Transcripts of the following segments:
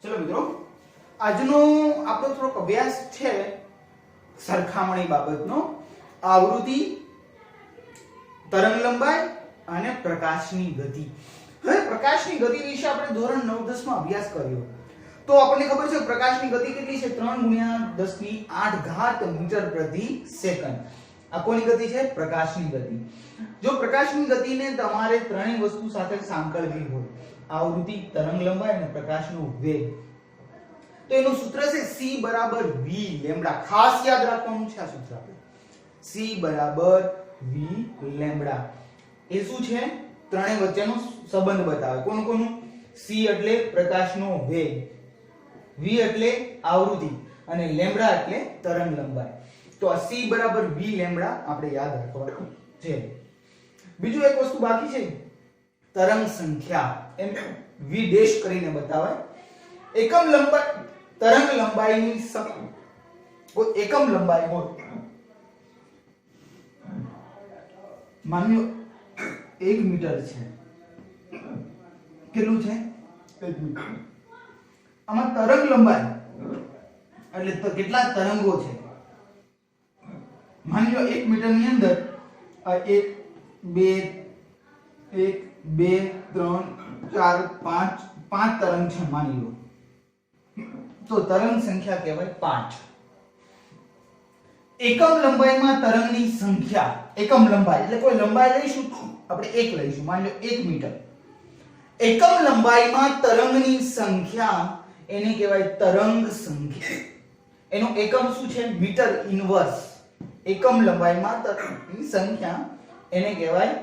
ચલો મિત્રો, આજનો આપણો થોડોક અભ્યાસ છે સરખામણી બાબતનો, આવૃત્તિ, તરંગ લંબાઈ અને પ્રકાશની ગતિ. હવે પ્રકાશની ગતિ વિશે આપણે ધોરણ 9-10 માં અભ્યાસ કર્યો તો આપણને ખબર છે પ્રકાશની ગતિ કેટલી છે? 3 × 10⁸ મીટર પ્રતિ સેકન્ડ. આ કોની ગતિ છે? પ્રકાશની ગતિ. જો પ્રકાશની ગતિને તમારે ત્રણેય વસ્તુ સાથે સાંકળવી હોય, આવૃત્તિ, તરંગ લંબાઈ અને પ્રકાશનો વેગ, તો એનું સૂત્ર છે c = v લેમ્બડા. ખાસ યાદ રાખવાનું છે આ સૂત્ર આપણે. c = v lambda. એ શું છે? ત્રણેય વચ્ચેનો સંબંધ બતાવે. કોનું કોનું? c એટલે પ્રકાશનો વેગ, v એટલે આવૃત્તિ અને લેમ્બડા એટલે તરંગ લંબાઈ. તો આ c = v લેમ્બડા આપણે યાદ રાખવાનું છે. બીજું એક વસ્તુ બાકી છે, તરંગ સંખ્યા. એમ v ડેશ કરીને બતાવે. એકમ લંબાઈ, તરંગ લંબાઈની કોઈ એકમ લંબાઈ હોય, માની લો 1 મીટર છે. કેટલું છે? 1 મીટર. આમાં તરંગ લંબાઈ એટલે તો કેટલા તરંગો છે? માની લો 1 મીટર ની અંદર 1 2 3 4 5 તરંગ છે માની લો, તો તરંગ સંખ્યા કહેવાય 5. એકમ લંબાઈમાં તરંગની સંખ્યા, એકમ લંબાઈ એટલે કોઈ લંબાઈ લઈશું આપણે 1 લઈશું, માની લો 1 મીટર. એકમ લંબાઈમાં તરંગની સંખ્યા એને કહેવાય તરંગ સંખ્યા. એનો એકમ શું છે? Metre inverse. એકમ લંબાઈમાં તરંગની સંખ્યા એને કહેવાય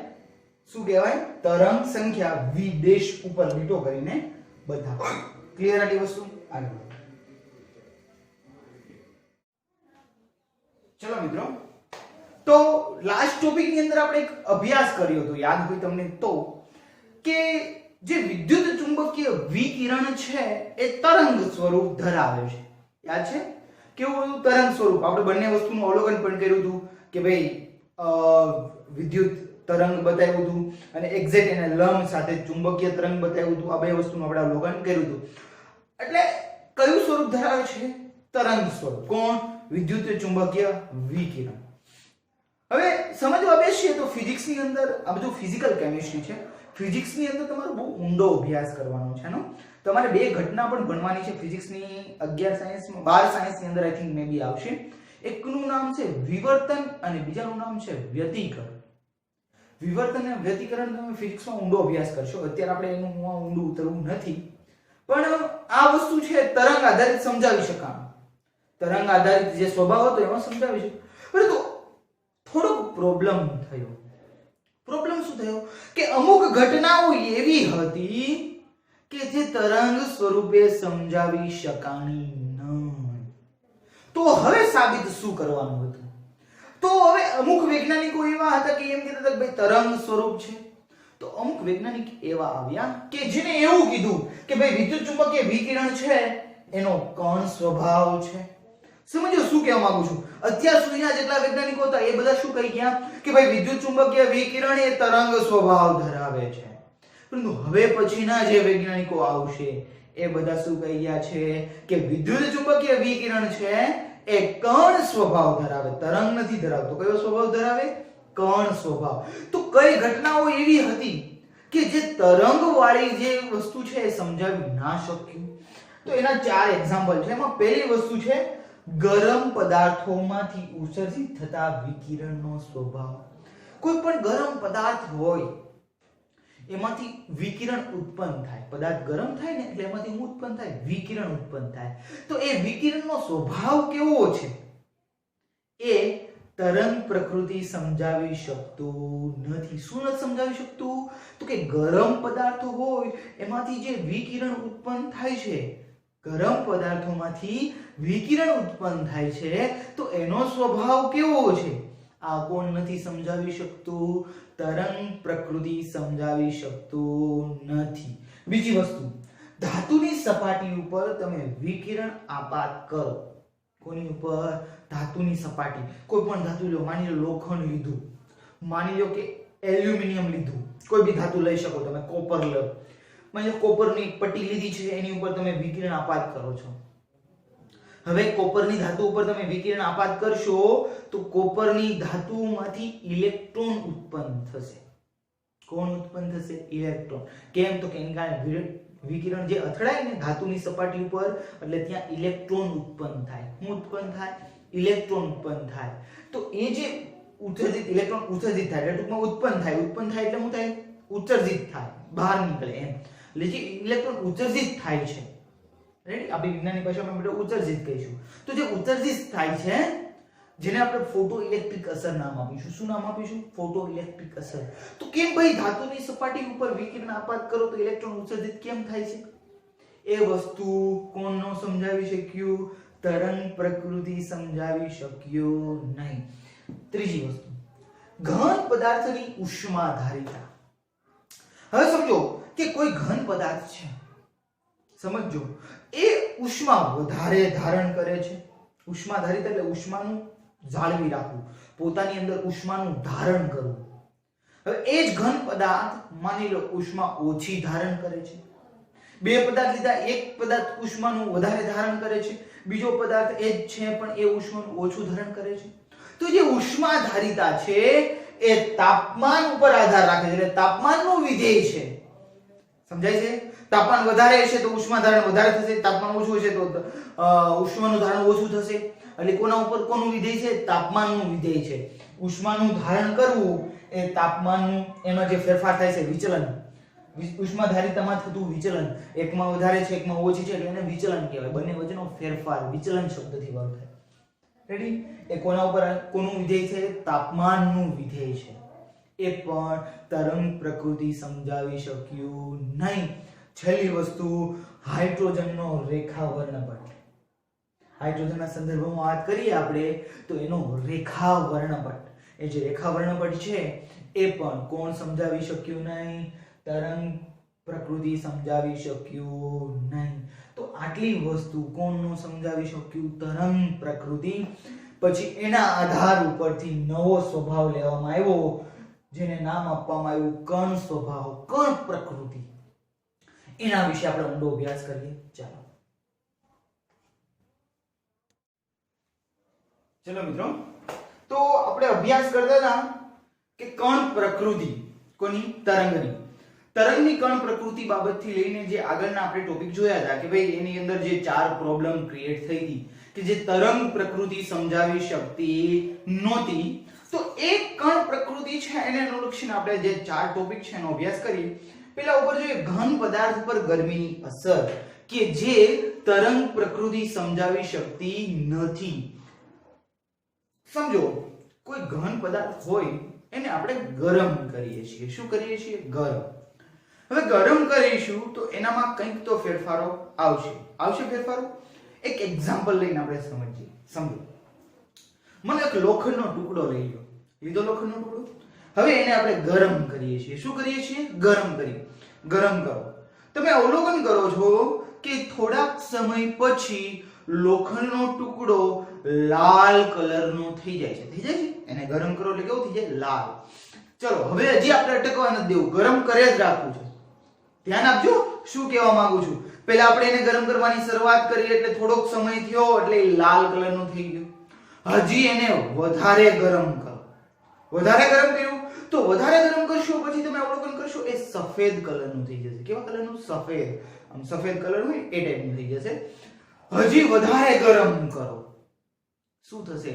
શું કહેવાય? તરંગ સંખ્યા. v ડેશ ઉપર લીટો કરીને બતાવો. ક્લિયર આટલી વસ્તુ? આગળ ચલો મિત્રો, તો લાસ્ટ ટોપિક ની અંદર આપણે એક અભ્યાસ કર્યો હતો, યાદ હોય તમને તો, કે જે વિદ્યુત ચુંબકીય વિકિરણ છે એ તરંગ સ્વરૂપ ધરાવે છે. યાદ છે? કેવું હતું તરંગ સ્વરૂપ? આપણે બંને વસ્તુનું અવલોકન પણ કર્યું હતું કે ભાઈ વિદ્યુત તરંગ બતાવ્યું હતું અને એક્ઝેક્ટ એને લંબ સાથે ચુંબકીય તરંગ બતાવ્યું હતું. આ બે વસ્તુનું આપણે અવલોકન કર્યું હતું. એટલે કયું સ્વરૂપ ધરાવે છે? તરંગ સ્વરૂપ. કોણ? વિદ્યુત ચુંબકીય વિકિરણ. હવે સમજવા બેસીએ તો ફિઝિક્સ ની અંદર આ બધું ફિઝિકલ કેમિસ્ટ્રી છે. ફિઝિક્સ ની અંદર તમારે બહુ ઊંડો અભ્યાસ કરવાનો છે. તમારે બે ઘટના પણ ભણવાની છે ફિઝિક્સ ની 11 સાયન્સ 12 સાયન્સ ની અંદર આઈ થિંક મે બી આવશે. એકનું નામ છે વિવર્તન અને બીજાનું નામ છે વ્યતિકરણ. વિવર્તન અને વ્યતિકરણ તમે ફિઝિક્સમાં ઊંડો અભ્યાસ કરશો. અત્યારે આપણે એનું ઊંડું ઉતરવું નથી, પણ આ વસ્તુ છે તરંગ આધારિત સમજાવી શકાય. તરંગ આધારિત જે સ્વભાવ હતો એમાં સમજાવી છે. પરંતુ થોડોક પ્રોબ્લેમ થયો. પ્રોબ્લેમ શું થયો? કે અમુક ઘટનાઓ એવી હતી કે જે તરંગ સ્વરૂપે સમજાવી શકાણી નહીં. તો હવે સાબિત શું કરવાનું હતું? તો હવે અમુક વૈજ્ઞાનિકો એવા હતા કે એમ કહેતા હતા કે ભાઈ તરંગ સ્વરૂપ છે. તો અમુક વૈજ્ઞાનિક એવા આવ્યા કે જેને એવું કીધું કે ભાઈ વિદ્યુત ચુંબકીય વિકિરણ છે એનો કણ સ્વભાવ છે. સમજો શું કહેવા માંગુ છું? અત્યાર સુધીના જેટલા વૈજ્ઞાનિકો હતા એ બધા શું કહી ગયા કે ભાઈ વિદ્યુત ચુંબકીય વિકિરણ એ તરંગ સ્વભાવ ધરાવે છે. પરંતુ હવે પછીના જે વૈજ્ઞાનિકો આવશે એ બધા શું કહી ગયા છે કે વિદ્યુત ચુંબકીય વિકિરણ છે એ કણ સ્વભાવ ધરાવે, તરંગ નથી ધરાવતો. કયો સ્વભાવ ધરાવે? કણ સ્વભાવ. તો કઈ ઘટનાઓ એવી હતી કે જે તરંગ વાળી જે વસ્તુ છે એ સમજાવી ના શક્યું? તો એના 4 એક્ઝામ્પલ છે. એમાં પહેલી વસ્તુ છે ગરમ પદાર્થોમાંથી ઉત્સર્જિત થતા વિકિરણનો સ્વભાવ. કોઈ પણ ગરમ પદાર્થ હોય એમાંથી વિકિરણ ઉત્પન્ન થાય. પદાર્થ ગરમ થાય ને એટલે એમાંથી શું ઉત્પન્ન થાય? વિકિરણ ઉત્પન્ન થાય. તો એ વિકિરણનો સ્વભાવ કેવો છે એ તરંગ પ્રકૃતિ સમજાવી શકતું નથી. શું નથી સમજાવી શકતું? તો કે ગરમ પદાર્થો હોય એમાંથી જે વિકિરણ ઉત્પન્ન થાય છે, ગરમ પદાર્થોમાંથી વિકિરણ ઉત્પન્ન થાય છે, તો એનો સ્વભાવ કેવો છે આ કોણ નથી સમજાવી શકતું? તરંગ પ્રકૃતિ સમજાવી શકતું નથી. બીજી વસ્તુ, ધાતુની સપાટી ઉપર તમે વિકિરણ આપાત કરો. કોની ઉપર? ધાતુની સપાટી. કોઈ પણ ધાતુ લો, માની લો લોખંડ લીધું, માની લો કે એલ્યુમિનિયમ લીધું, કોઈ બી ધાતુ લઈ શકો તમે, કોપર લો. म्हणजे કોપરની એક પટ્ટી લીધી છે, એની ઉપર તમે વિકિરણ આપાત કરો છો. હવે કોપરની ધાતુ ઉપર તમે વિકિરણ આપાત કરશો તો કોપરની ધાતુમાંથી ઇલેક્ટ્રોન ઉત્પન્ન થશે. કોણ ઉત્પન્ન થશે? ઇલેક્ટ્રોન. કેમ? તો કે એના કારણે વિકિરણ જે અથડાય ને ધાતુની સપાટી ઉપર એટલે ત્યાં ઇલેક્ટ્રોન ઉત્પન્ન થાય. શું ઉત્પન્ન થાય? ઇલેક્ટ્રોન ઉત્પન્ન થાય. તો એ જે ઉત્સર્જિત ઇલેક્ટ્રોન ઉત્સર્જિત થાય એટલે ટૂંકમાં ઉત્પન્ન થાય. ઉત્પન્ન થાય એટલે શું થાય? ઉત્સર્જિત થાય, બહાર નીકળે એમ. એટલે જે ઇલેક્ટ્રોન ઉત્સર્જિત થાય છે, રેડી, આપણી વિજ્ઞાનની ભાષામાં આપણે ઉત્સર્જિત કહીશું. તો જે ઉત્સર્જિત થાય છે જેને આપણે ફોટો ઇલેક્ટ્રિક અસર નામ આપીશું. શું નામ આપીશું? ફોટો ઇલેક્ટ્રિક અસર. તો કેમ ભાઈ ધાતુની સપાટી ઉપર વિકિરણ આપાત કરો તો ઇલેક્ટ્રોન ઉત્સર્જિત કેમ થાય છે? એ વસ્તુ કોણ ન સમજાવી શક્યું? તરંગ પ્રકૃતિ સમજાવી શક્યો નહીં. ત્રીજી વસ્તુ, ઘન પદાર્થની ઉષ્માધારિતા. હવે સમજો કે કોઈ ઘન પદાર્થ છે, સમજો, એ ઉષ્મા વધારે ધારણ કરે છે. ઉષ્માધારિતા એટલે ઉષ્માનું જાળવી રાખવું, પોતાની અંદર ઉષ્માનું ધારણ કરવું. હવે એ જ ઘન પદાર્થ માની લો ઉષ્મા ઓછી ધારણ કરે છે. બે પદાર્થ લીધા, એક પદાર્થ ઉષ્માનું વધારે ધારણ કરે છે, બીજો પદાર્થ એ જ છે પણ એ ઉષ્માનું ઓછું ધારણ કરે છે. તો જે ઉષ્માધારિતા છે એ તાપમાન ઉપર આધાર રાખે છે, એટલે તાપમાનનું વિધેય છે. સમજાય છે? તાપમાન વધારે હશે તો ઉષ્મા ધારણ વધારે થશે, તાપમાન ઓછું હશે તો ઉષ્માનું ધારણ ઓછું થશે. એટલે કોના ઉપર કોનું વિધેય છે? તાપમાનનું વિધેય છે. ઉષ્માનું ધારણ કરવું એ તાપમાનનું, એમાં જે ફેરફાર થાય છે વિચલન, ઉષ્માધારિતામાં થતું વિચલન, એકમાં વધારે છે એકમાં ઓછી છે એટલે એને વિચલન કહેવાય. બંને વચ્ચેનો ફેરફાર વિચલન શબ્દથી ઓળખાય. રેડી? એ કોના ઉપર કોનું વિધેય છે? તાપમાનનું વિધેય છે. એ પણ તરંગ પ્રકૃતિ સમજાવી શક્યું નહીં. છેલ્લી વસ્તુ, હાઇડ્રોજનનો રેખા વર્ણપટ. હાઇડ્રોજનના સંદર્ભમાં વાત કરીએ આપણે તો એનો રેખા વર્ણપટ, એ જે રેખા વર્ણપટ છે એ પણ કોણ સમજાવી શક્યું નહીં? તરંગ પ્રકૃતિ સમજાવી શક્યું નહીં. તો આટલી વસ્તુ કોણ નો સમજાવી શક્યું? તરંગ પ્રકૃતિ. પછી એના આધાર ઉપરથી નવો સ્વભાવ લેવામાં આવ્યો જેને નામ આપવામાં આવ્યું કણ સ્વભાવ, કણ પ્રકૃતિ. એના વિશે આપણે ઊંડો અભ્યાસ કરીએ. ચલો મિત્રો, તો આપણે અભ્યાસ કરતા હતા કે કણ પ્રકૃતિ કોની? તરંગની. તરંગની કણ પ્રકૃતિ બાબતથી લઈને જે આગળના આપણે ટોપિક જોયા હતા કે ભાઈ એની અંદર જે 4 પ્રોબ્લેમ ક્રિએટ થઈ હતી કે જે તરંગ પ્રકૃતિ સમજાવી શકતી નહોતી, તો એક કણ પ્રકૃતિ છે એને અનુલક્ષીને આપણે જે 4 ટોપિક છે એનો અભ્યાસ કરીએ. પેલા ઉપર જોઈએ ઘન પદાર્થ પર ગરમીની અસર કે જે તરંગ પ્રકૃતિ સમજાવી શકતી નથી. સમજો, કોઈ ઘન પદાર્થ હોય એને આપણે ગરમ કરીએ છીએ. શું કરીએ છીએ? ગરમ. હવે ગરમ કરીશું તો એનામાં કંઈક તો ફેરફારો આવશે ફેરફારો. એક એક્ઝામ્પલ લઈને આપણે સમજીએ. સમજો, મને એક લોખંડનો ટુકડો લઈ લો. લીધો લોખંડનો ટુકડો. હવે એને આપણે ગરમ કરીએ છીએ. શું કરીએ છીએ? ગરમ કરો. તમે અવલોકન કરો છો કે થોડાક સમય પછી લોખંડનો ટુકડો લાલ કલરનો થઈ જાય છે. એને ગરમ કરો એટલે કેવું થઈ જાય? લાલ. ચલો, હવે હજી આપણે અટકવા નથી દેવું, ગરમ કરે જ રાખવું છે. ધ્યાન આપજો શું કહેવા માંગુ છું. પહેલા આપણે એને ગરમ કરવાની શરૂઆત કરી એટલે થોડોક સમય થયો એટલે લાલ કલરનો થઈ ગયો. હજી એને વધારે ગરમ કરો. વધારે ગરમ કર્યું તો વધારે ગરમ કરશો પછી તમે અવલોકન કરશો એ સફેદ કલરનું થઈ જશે. કેવા કલરનું? સફેદ. આમ સફેદ કલર હોય એ ટાઈપનું થઈ જશે. હજી વધારે ગરમ કરો, શું થશે?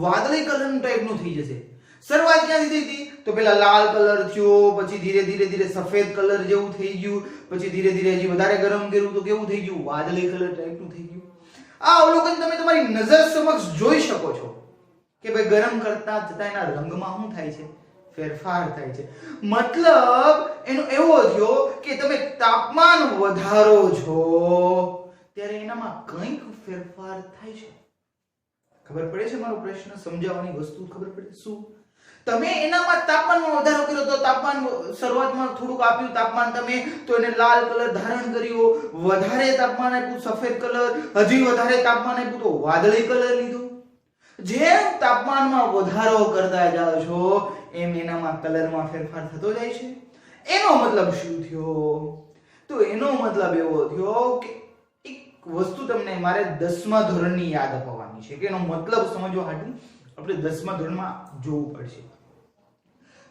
વાદળી કલરનું ટાઈપનું થઈ જશે. શરૂઆત ક્યાંથી થઈ હતી? તો પેલા લાલ કલર થયો, પછી ધીરે ધીરે સફેદ કલર જેવું થઈ ગયું, પછી ધીરે ધીરે હજી વધારે ગરમ કર્યું તો કેવું થઈ ગયું? વાદળી કલર ટાઈપનું થઈ ગયું. આ અવલોકન તમે તમારી નજર સમક્ષ જોઈ શકો છો કે ભાઈ ગરમ કરતા જતા એના રંગમાં શું થાય છે? ફેરફાર થાય છે. મતલબ એનો એવો થયો કે તમે તાપમાન વધારો છો ત્યારે એનામાં કંઈક ફેરફાર થાય છે. ખબર પડે છે મારો પ્રશ્ન? સમજાવવાની વસ્તુ ખબર પડે? શું તમે એનામાં તાપમાનમાં વધારો કર્યો તો તાપમાન શરૂઆતમાં થોડુંક આપ્યું તાપમાન તમે, તો એને લાલ કલર ધારણ કર્યો. વધારે તાપમાન આપ્યું સફેદ કલર, હજી વધારે તાપમાન આપ્યું તો વાદળી કલર લીધો. જેમ તાપમાનમાં વધારો કરતા જાઓ છો એમ એનામાં કલરમાં ફેરફાર થતો જાય છે. એનો મતલબ શું થયો? તો એનો મતલબ એવો થયો કે એક વસ્તુ તમને મારે 10મા ધોરણની યાદ અપાવવાની છે કે એનો મતલબ સમજવા માટે આપણે 10મા ધોરણમાં જોવું પડશે.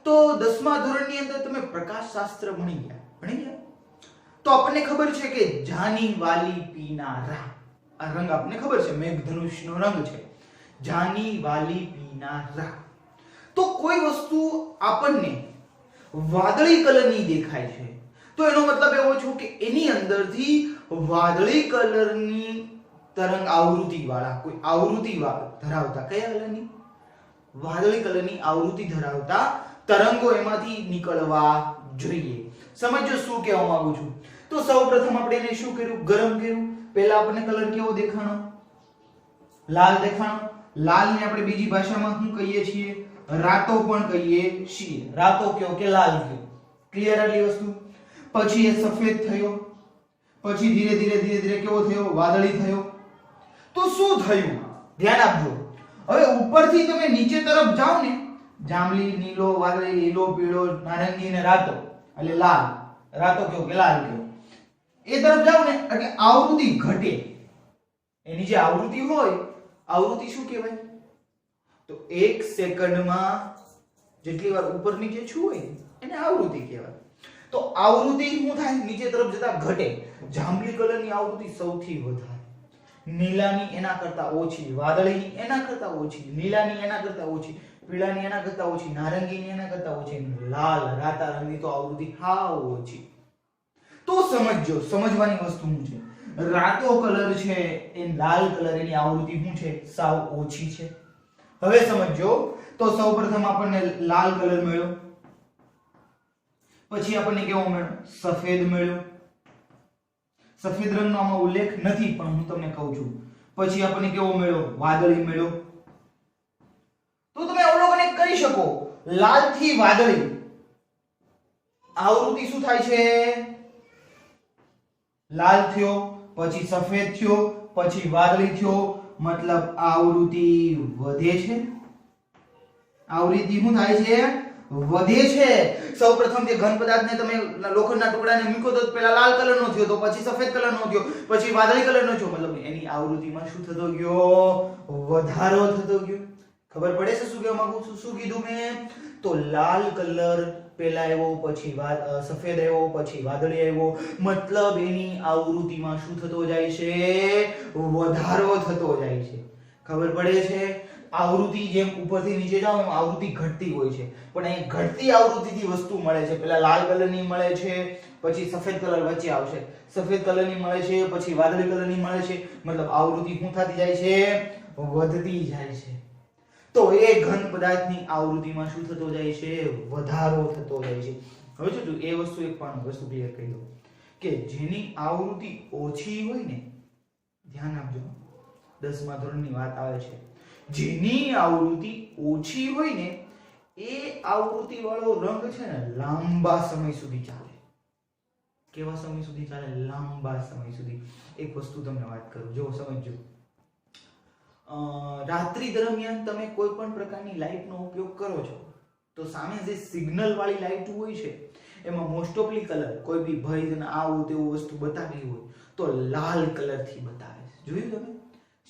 તો 10મા ધોરણની અંદર તમે પ્રકાશશાસ્ત્ર ભણી ગયા તો આપણને ખબર છે કે જાની વાલી પીનારા આ રંગ આપણને ખબર છે મેઘધનુષનો રંગ છે જાની વાલી પીનારા. તો કોઈ વસ્તુ આપણને વાદળી કલરની દેખાય છે તો એનો મતલબ એવો છે કે એની અંદરથી વાદળી કલરની તરંગ આવૃત્તિ વાળા કોઈ આવૃત્તિ ધરાવતા કયા કલરની વાદળી કલરની આવૃત્તિ ધરાવતા તરંગો એમાંથી નીકળવા જોઈએ. સમજો શું કહેવા માંગુ છું. તો સૌપ્રથમ આપણે એને શું કર્યું ગરમ કર્યું. પહેલા આપણને કલર કેવો દેખાણો લાલ દેખાણો. લાલને આપણે બીજી ભાષામાં શું કહીએ છીએ રાતો પણ કહીએ છીએ. રાતો કયો કે લાલ કયો. ક્લિયર આટલી વસ્તુ. પછી એ સફેદ થયો પછી ધીરે ધીરે કેવો થયો વાદળી થયો. તો શું થયું ધ્યાન આપજો. હવે ઉપરથી તમે નીચે તરફ જાઓ ને જાંબલી નીલો વાદળી લીલો પીળો નારંગી ને રાતો એટલે લાલ રાતો કયો કે લાલ કયો એ તરફ જાઓ ને એટલે આવૃત્તિ ઘટે. એની જે આવૃત્તિ હોય આવૃત્તિ શું કહેવાય તો 1 સેકન્ડમાં જેટલી વાર ઉપર નીચે છું હોય એને આવૃત્તિ કહેવાય. તો આવૃત્તિ શું થાય નીચે તરફ જતા ઘટે. જાંબલી કલરની આવૃત્તિ સૌથી વધારે નીલાની એના કરતા ઓછી વાદળીની એના કરતા ઓછી નીલાની એના કરતા ઓછી પીળાની એના કરતા ઓછી નારંગીની એના કરતા ઓછી લાલ રાતા રંગની તો આવૃત્તિ હાવ ઓછી. તો સમજજો સમજવાની વસ્તુ શું છે રાતો કલર છે એ લાલ કલર એની આવૃત્તિ શું છે સાવ ઓછી છે. હવે સમજજો તો સૌપ્રથમ આપણને લાલ કલર મળ્યો પછી આપણને કેવો મળ્યો સફેદ મળ્યો. સફેદ રંગનો આમાં ઉલ્લેખ નથી પણ હું તમને કહું છું. પછી આપણને કેવો મળ્યો વાદળી મળ્યો. તો તમે અવલોકન કરી શકો લાલ થી વાદળી આવૃત્તિ શું થાય છે લાલ થયો પછી સફેદ થયો પછી વાદળી થયો મતલબ આવૃત્તિ વધે છે. આવૃત્તિ શું થાય છે વધે છે. સૌપ્રથમ જે ઘન પદાર્થને તમે લોખંડના ટુકડાને મૂકો તો પહેલા લાલ કલરનો થયો તો પછી સફેદ કલરનો થયો પછી વાદળી કલરનો થયો મતલબ એની આવૃત્તિમાં શું થતો ગયો વધારો થતો ગયો. ખબર પડે છે શું કહેવા માંગુ છું શું કીધું મેં તો લાલ કલર પહેલા આવ્યો પછી સફેદ આવ્યો પછી વાદળી આવ્યો મતલબ એની આવૃત્તિમાં શું થતો જાય છે વધારો થતો જાય છે. ખબર પડે છે આવૃત્તિ જેમ ઉપરથી નીચે જાવ એમ આવૃત્તિ ઘટતી હોય છે પણ અહીં ઘટતી આવૃત્તિથી વસ્તુ મળે છે. પહેલા લાલ કલરની મળે છે પછી સફેદ કલર વચ્ચે આવશે સફેદ કલરની મળે છે પછી વાદળી કલરની મળે છે મતલબ આવૃત્તિ શું થતી જાય છે વધતી જાય છે. તો એ ઘન પદાર્થની આવૃત્તિમાં શું થતો જાય છે વધારો થતો જાય છે. હવે જો એ વસ્તુ એક પણ વસ્તુ ક્લિયર કરી દઉં કે જેની આવૃત્તિ ઓછી હોય ને ધ્યાન આપજો 10મા ધોરણની વાત આવે છે જેની આવૃત્તિ ઓછી હોય ને એ આવૃત્તિ વાળો રંગ છે ને લાંબા સમય સુધી ચાલે. કેવા સમય સુધી ચાલે લાંબા સમય સુધી. એક વસ્તુ તમને વાત કરું જો સમજજો. રાત્રિ દરમિયાન તમે કોઈ પણ પ્રકારની લાઇટનો ઉપયોગ કરો છો તો સામે જે સિગ્નલ વાળી લાઇટ હોય છે એમાં મોસ્ટ ઓફલી કલર કોઈ બી ભય અને આવું તેવું વસ્તુ બતાવી હોય તો લાલ કલરથી બતાવે છે. જોયું તમે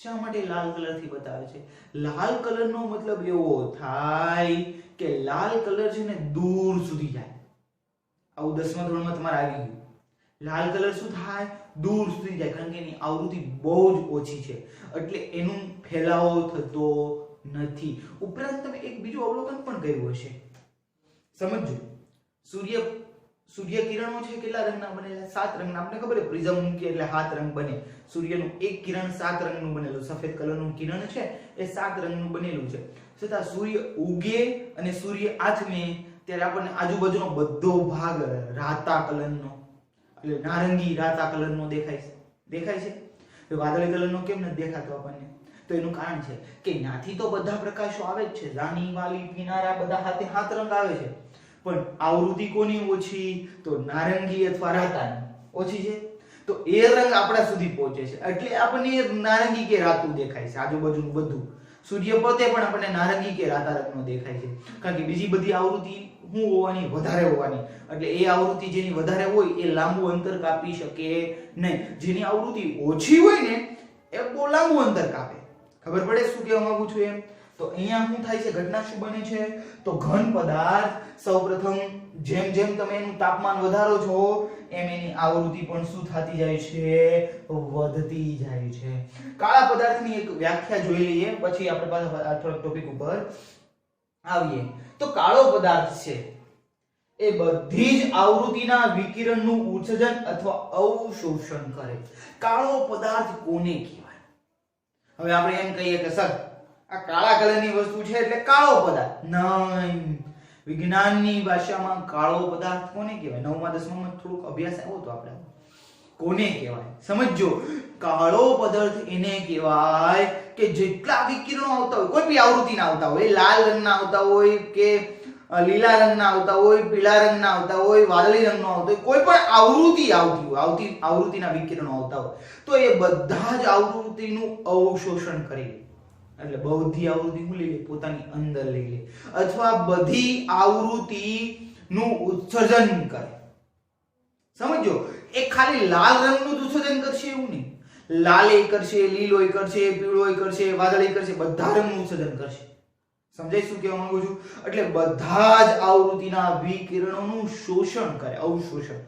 શા માટે લાલ કલરથી બતાવે છે? લાલ કલરનો મતલબ એવો થાય કે લાલ કલર છે ને દૂર સુધી જાય. આવું 10મા ધોરણમાં તમારે આવી ગયું. લાલ કલર શું થાય દૂર સુધી જાય કારણ કે એની આવૃત્તિ બહુ જ ઓછી છે એટલે એનું ફેલાવો થતો નથી. ઉપરાંત તમે એક બીજું અવલોકન પણ કર્યું હશે. સમજો સૂર્ય કિરણો છે કેટલા રંગના બનેલા 7 રંગના. આપણે ખબર છે પ્રિઝમ મૂકીએ એટલે 7 રંગ બને. સૂર્યનું એક કિરણ 7 રંગનું બનેલું સફેદ કલરનું કિરણ છે એ 7 રંગનું બનેલું છે. છતાં સૂર્ય ઉગે અને સૂર્ય આથમે ત્યારે આપણને આજુબાજુનો બધો ભાગ રાતા કલરનો એટલે નારંગી રાતા કલરનો દેખાય છે. વાદળી કલરનો કેમ નથી દેખાતો આપણને? તો એનું કારણ છે કે ત્યાંથી તો બધા પ્રકાશો આવે જ છે રાની વાલી પીનારા બધા હાથે 7 રંગ આવે છે પણ આવૃત્તિ કોની ઓછી તો નારંગી અથવા રાતાની ઓછી છે. તો એ રંગ આપણા સુધી પહોંચે છે એટલે આપણને નારંગી કે રાતું દેખાય છે. આજુબાજુનું બધું સૂર્ય પોતે પણ આપણને નારંગી કે રાતા રંગનો દેખાય છે કારણ કે બીજી બધી આવૃત્તિ હું હોવાની વધારે હોવાની, એટલે એ આવૃત્તિ જેની વધારે હોય એ લાંબુ અંતર કાપી શકે નહીં, જેની આવૃત્તિ ઓછી હોય ને એ બહુ લાંબુ અંતર કાપે. ખબર પડે શું કહેવા માંગુ છું એમ? તો અહીંયા શું થાય છે, ઘટના શું બને છે, તો ઘન પદાર્થ સૌપ્રથમ જેમ જેમ તમે એનું તાપમાન વધારો છો એમ એની આવૃત્તિ પણ શું થતી જાય છે, વધતી જાય છે. કાળા પદાર્થની એક વ્યાખ્યા જોઈ લઈએ પછી આપણે પાછા થોડા ટોપિક ઉપર આવીએ. તો કાળો પદાર્થ છે એ બધી જ આવૃત્તિના વિકિરણનું ઉત્સર્જન અથવા અવશોષણ કરે. કાળો પદાર્થ કોને કહેવાય? હવે આપણે એમ કહીએ કે સર આ કાળા કલરની વસ્તુ છે એટલે કાળો પદાર્થ નહીં. વિજ્ઞાનની ભાષામાં કાળો પદાર્થ કોને કહેવાય? 9મા 10મામાં થોડુંક અભ્યાસ આવ્યો તો આપણે કોને કહેવાય સમજો. કાળો પદાર્થ એને કહેવાય કે જેટલા વિકિરણો આવતા હોય, કોઈ બી આવૃત્તિના આવતા હોય, લાલ રંગના આવતા હોય કે લીલા રંગના આવતા હોય, પીળા રંગના આવતા હોય, વાદળી રંગનો આવતો હોય, કોઈ પણ આવૃત્તિ આવતી હોય, આવૃત્તિના વિકિરણો આવતા હોય તો એ બધા જ આવૃત્તિનું અવશોષણ કરી લે. એટલે બધી આવૃત્તિ હું લઈ લે, પોતાની અંદર લઈ લે, અથવા બધી આવૃત્તિનું ઉત્સર્જન કરે. સમજો, એ ખાલી લાલ રંગનું જ ઉત્સર્જન કરશે એવું નહીં. લાલ એ કરશે, લીલો એ કરશે, પીળો એ કરશે, વાદળી કરશે, બધા રંગનું ઉત્સર્જન કરશે. સમજાય શું કહેવા માંગુ છું? એટલે બધા જ આવૃત્તિના વિકિરણોનું શોષણ કરે, અવશોષણ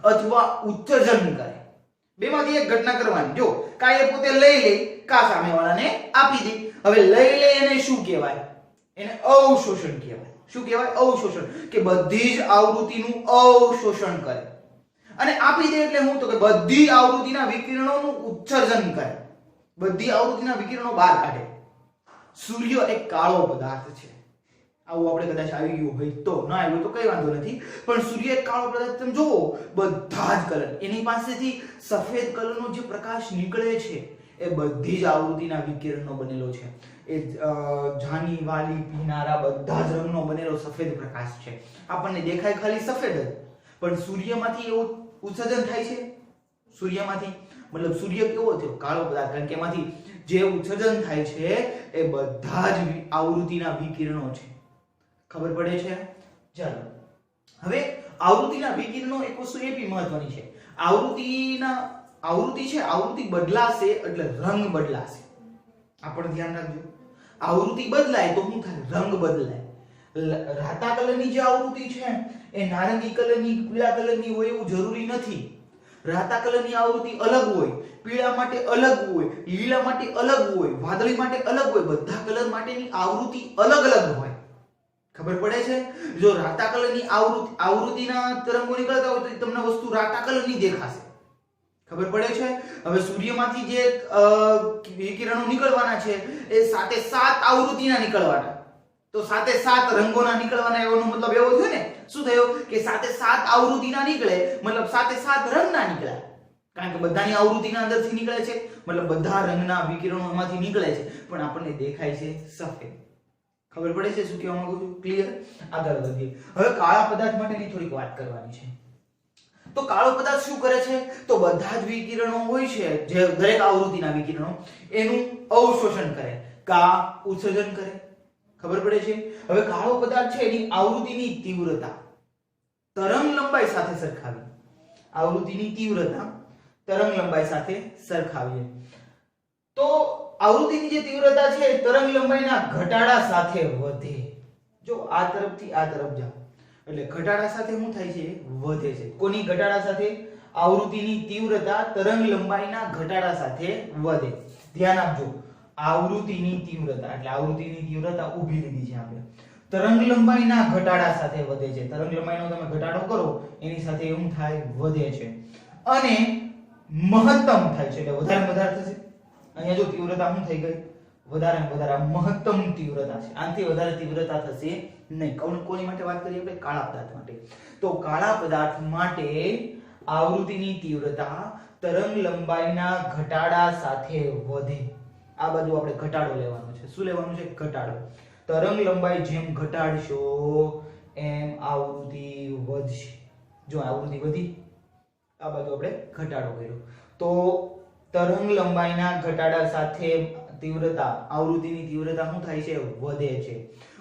અથવા ઉત્સર્જન કરે. બેમાંથી એક ઘટના કરવાની. જો કા એ પોતે લઈ લે, કા સામેવાળાને આપી દે. હવે લઈ લે એને શું કહેવાય? એને અવશોષણ કહેવાય. શું કહેવાય? અવશોષણ. કે બધી જ આવૃત્તિનું અવશોષણ કરે. અને આપી દે એટલે હું તો કે બધી આવૃત્તિના વિકિરણોનું ઉત્સર્જન કરે, બધી આવૃત્તિના વિકિરણો બહાર કાઢે. સૂર્ય એક કાળો પદાર્થ છે. આવું આપણે કદાચ આવી ગયું હોય તો, ના આવ્યું તો કઈ વાંધો નથી, પણ સૂર્ય એક કાળો પદાર્થ. તમે જુઓ બધા જ કલર, એની પાસેથી સફેદ કલરનો જે પ્રકાશ નીકળે છે એ બધી જ આવૃત્તિના વિકિરણનો બનેલો છે. એ જાની વાલી પીનારા બધા જ રંગનો બનેલો સફેદ પ્રકાશ છે. આપણને દેખાય ખાલી સફેદ જ, પણ સૂર્યમાંથી એવું ઉત્સર્જન થાય છે. સૂર્યમાંથી મતલબ સૂર્ય કેવો થયો? કાળો પદાર્થ. કારણ કે એમાંથી જે ઉત્સર્જન થાય છે એ બધા જ આવૃત્તિના વિકિરણો છે. ખબર પડે છે? ચાલો હવે આવૃત્તિના વિકિરણો એક વસ્તુ એ બી મહત્વની છે. આવૃત્તિ છે, આવૃત્તિ બદલાશે એટલે રંગ બદલાશે. આપણે ધ્યાન રાખજો, આવૃત્તિ બદલાય તો શું થાય? રંગ બદલાય. રાતા કલરની જે આવૃત્તિ છે એ નારંગી કલરની, પીળા કલરની હોય એવું જરૂરી નથી. રાતા કલરની આવૃત્તિ અલગ હોય, પીળા માટે અલગ હોય, લીલા માટે અલગ હોય, વાદળી માટે અલગ હોય. બધા કલર માટેની આવૃત્તિ અલગ અલગ હોય. ખબર પડે છે? જો રાતા કલરની આવૃત્તિના તરંગો નીકળતા હોય તો તમને વસ્તુ રાતા કલરની દેખાશે. ખબર પડે છે? હવે સૂર્યમાંથી જે વિકિરણો નીકળવાના છે એ 7 આવૃત્તિના નીકળવાના. તો 7 રંગોના નીકળવાના, એનો મતલબ એવો થયો ને. શું થયો કે 7 આવૃત્તિના નીકળે મતલબ 7 રંગના નીકળ્યા. કારણ કે બધાની આવૃત્તિના અંદરથી નીકળે છે, મતલબ બધા રંગના વિકિરણો એમાંથી નીકળે છે, પણ આપણને દેખાય છે સફેદ. ખબર પડે છે શું કહેવા માંગુ છું? ક્લિયર? આગળ વધીએ. હવે કાળા પદાર્થ માટેની થોડીક વાત કરવાની છે. તો કાળો પદાર્થ શું કરે છે? તો બધા જ વિકિરણો હોય છે, જે દરેક આવૃત્તિના વિકિરણો, એનું અવશોષણ કરે, કા ઉત્સર્જન કરે. ખબર પડે છે? હવે કાળો પદાર્થ છે એની આવૃત્તિની તીવ્રતા તરંગ લંબાઈ સાથે સરખાવીએ. આવૃત્તિની તીવ્રતા તરંગ લંબાઈ સાથે સરખાવીએ તો આવૃત્તિની જે તીવ્રતા છે તરંગ લંબાઈના ઘટાડા સાથે વધે. જો આ તરફથી આ તરફ જાઓ એટલે ઘટાડા સાથે શું થાય છે? વધે છે. કોની ઘટાડા સાથે? આવૃત્તિની તીવ્રતા તરંગ લંબાઈના ઘટાડા સાથે વધે. ધ્યાન આપજો, આવૃત્તિની તીવ્રતા એટલે આવૃત્તિની તીવ્રતા ઊભી લીધી છે આપણે. તરંગ લંબાઈના ઘટાડા સાથે વધે છે. તરંગ લંબાઈનો તમે ઘટાડો કરો એની સાથે એવું થાય? વધે છે. અને મહત્તમ થાય છે એટલે વધારે વધારે થશે. અહીંયા જો તીવ્રતા શું થઈ ગઈ? વધારે વધારે મહત્તમ તીવ્રતા છે. આનાથી વધારે તીવ્રતા થશે નહીં. કોની માટે વાત કરીએ આપણે? કાળા પદાર્થ માટે. તો કાળા પદાર્થ માટે આવૃત્તિની તીવ્રતા તરંગ લંબાઈના ઘટાડા સાથે વધે. આ બાજુ આપણે ઘટાડો લેવાનો છે. શું લેવાનું છે? ઘટાડો. તરંગ લંબાઈ જેમ ઘટાડશો એમ આવૃત્તિ વધશે. જો આવૃત્તિ વધી, આ બાજુ આપણે ઘટાડો કર્યો તો તરંગ લંબાઈના ઘટાડા સાથે તીવ્રતા, આવૃત્તિની તીવ્રતા શું થાય છે? વધે છે.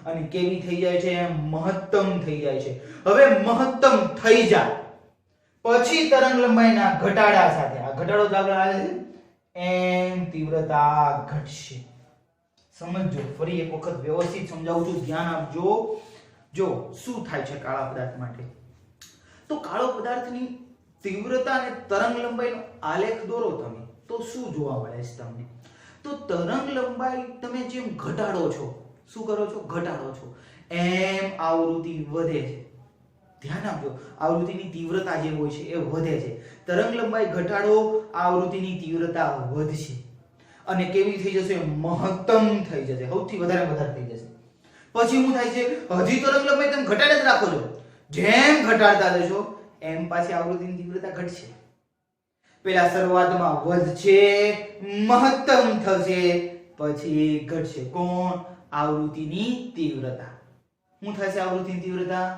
અને કેવી થઈ જાય છે? મહત્તમ થઈ જાય છે. હવે મહત્તમ થઈ જાય પછી તરંગ લંબાઈના ઘટાડા સાથે, આ ઘટાડો આગળ આવે છે, એમ તીવ્રતા ઘટશે. સમજો, ફરી એક વખત વ્યવસ્થિત સમજાવું છું, ધ્યાન આપજો. જો શું થાય છે કાળા પદાર્થ માટે, તો કાળો પદાર્થની તીવ્રતા અને તરંગ લંબાઈનો આલેખ દોરો તમે, તો શું જોવા મળે છે તમને? તો તરંગ લંબાઈ તમે જેમ ઘટાડો છો, શું કરો છો? ઘટાડો છો, એમ આવૃત્તિ વધે છે. ધ્યાન આપજો, આવૃત્તિની તીવ્રતા જે હોય છે એ વધે છે. તરંગ લંબાઈ ઘટાડો, આવૃત્તિની તીવ્રતા વધશે અને કેવી થઈ જશે? મહત્તમ થઈ જશે, સૌથી વધારે થઈ જશે. પછી શું થાય છે? હજી તરંગ લંબાઈ તમે ઘટાડે જ રાખો છો, જેમ ઘટાડતા જશો એમ પાછી આવૃત્તિની તીવ્રતા ઘટશે. પેલા શરૂઆતમાં વધશે, મહત્તમ થશે, પછી ઘટશે. કોણ? આવૃત્તિની તીવ્રતા. શું થશે આવૃત્તિની તીવ્રતા?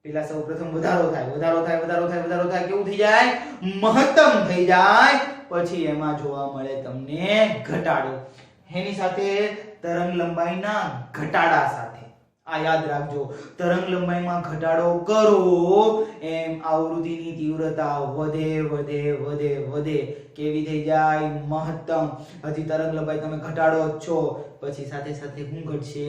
પેલા સૌપ્રથમ વધારો થાય, કેવું થઈ જાય? મહત્તમ થઈ જાય. પછી એમાં જોવા મળે તમને ઘટાડો. એની સાથે તરંગ લંબાઈના ઘટાડા સાથે. આ યાદ રાખજો, તરંગ લંબાઈમાં ઘટાડો કરો એમ આવૃત્તિની તીવ્રતા વધે. કેવી થઈ જાય? મહત્તમ. હજી તરંગ લંબાઈ તમે ઘટાડો જ છો, પછી સાથે સાથે શું ઘટશે?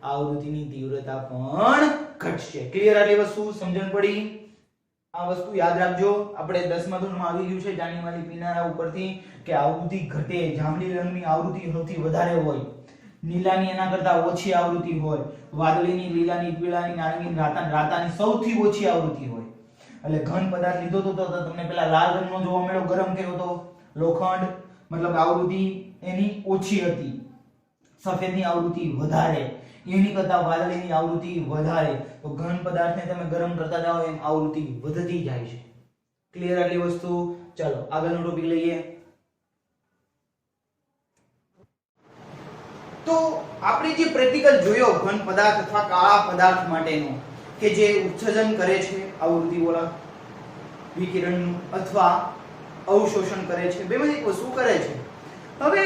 આવૃત્તિની તીવ્રતા પણ ઘટશે. ક્લિયર? આટલી વસ્તુ સમજણ પડી? આ વસ્તુ યાદ રાખજો. આપણે 10મા ધોરણમાં આવી ગયું છે જાણી વાલી પીનારા ઉપરથી કે આવૃત્તિ ઘટે. જાંબલી રંગની આવૃત્તિ સૌથી વધારે હોય, નીલાની એના કરતા ઓછી આવૃત્તિ હોય, વાદળીની, લીલાની, પીળાની, નારંગી, રાતાની સૌથી ઓછી આવૃત્તિ હોય. એટલે ઘન પદાર્થ લીધો તો તમને પેલા લાલ રંગનો જોવા મળ્યો, ગરમ થયો તો લોખંડ, મતલબ આવૃત્તિ એની ઓછી હતી. સફેદની આવૃત્તિ વધારે, એની કરતા વાદળીની આવૃત્તિ વધારે. તો ઘન પદાર્થને તમે ગરમ કરતા જાઓ એમ આવૃત્તિ વધતી જાય છે. ક્લિયર આટલી વસ્તુ? ચલો આગળનો ટોપિક લઈએ. તો આપણે જે પ્રેક્ટિકલ જોયો ઘન પદાર્થ અથવા કાળા પદાર્થ માટેનો, કે જે ઉત્સર્જન કરે છે આવૃત્તિ વાળા વિકિરણનું અથવા અવશોષણ કરે છે, બેમાંથી એક વસ્તુ કરે છે. હવે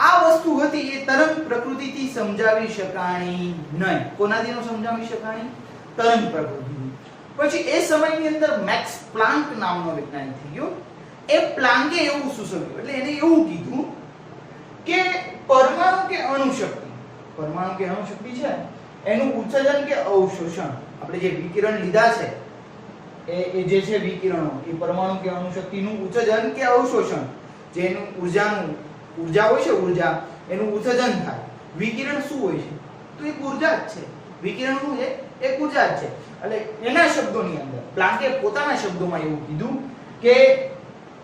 આ વસ્તુ હતી એ તરંગ પ્રકૃતિથી સમજાવી શકાણી નહીં. કોનાથી નો સમજાવી શકાણી? તરંગ પ્રકૃતિથી. પછી એ સમયની અંદર મેક્સ પ્લાન્ક નામનો વૈજ્ઞાનિક થઈ ગયો. એ પ્લાન્કે એવું સૂચવ્યું, એટલે એને એવું કીધું કે પરમાણુ કે અણુશક્તિ છે એનું ઉત્સર્જન કે અવશોષણ, આપણે જે વિકિરણ લીધા છે એ જે છે વિકિરણો, એ પરમાણુ કે અણુશક્તિનું ઉત્સર્જન કે અવશોષણ, જેનું ઉર્જા હોય છે, ઉર્જા એનું ઉત્સર્જન થાય. વિકિરણ શું હોય છે? તો એક ઉર્જા જ છે. વિકિરણ શું છે? એક ઉર્જા જ છે. એટલે એના શબ્દોની અંદર પ્લાન્કે પોતાના શબ્દોમાં એવું કીધું કે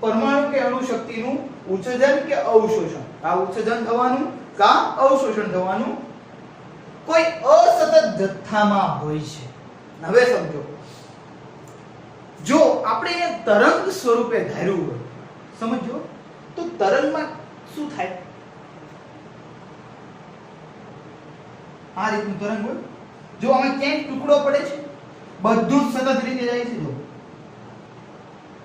પરમાણુ કે અણુશક્તિનું ઉત્સર્જન કે અવશોષણ, આ ઉત્સર્જન થવાનું કા અવશોષણ થવાનું કોઈ અસતત જથ્થામાં હોય છે. હવે સમજો, જો આપણે તરંગ સ્વરૂપે ધાર્યું હોય, સમજો, તો તરંગમાં શું થાય? આ રીતનું તરંગ હોય. જો આમાં ક્યાંય ટુકડો પડે છે, બધું સતત રીતે જાય છે. જો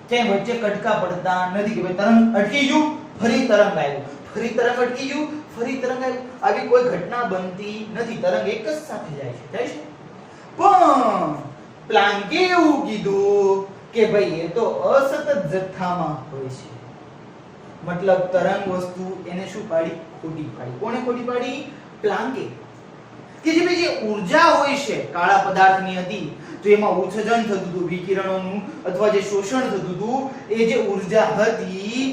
ક્યાંય વચ્ચે કટકા પડતા નથી કે ભાઈ તરંગ અટકી ગયું, ફરી તરંગ આવ્યું, ફરી તરંગ અટકી ગયું, ફરી તરંગ આવ્યું. આવી કોઈ ઘટના બનતી નથી. તરંગ એક જ સાથે જાય છે. પણ પ્લાન્કે એવું કીધું કે ભાઈ એ તો અસતત જથ્થામાં હોય છે. મતલબ તરંગ વસ્તુ એને શું પાડી? ખોટી પાડી. કોને ખોટી પાડી? પ્લાન્કે. કે જે ભાઈ જે ઊર્જા હોય છે કાળા પદાર્થની હતી, તો એમાં ઉત્સર્જન થતું હતું વિકિરણોનું અથવા જે શોષણ થતું હતું, એ જે ઊર્જા હતી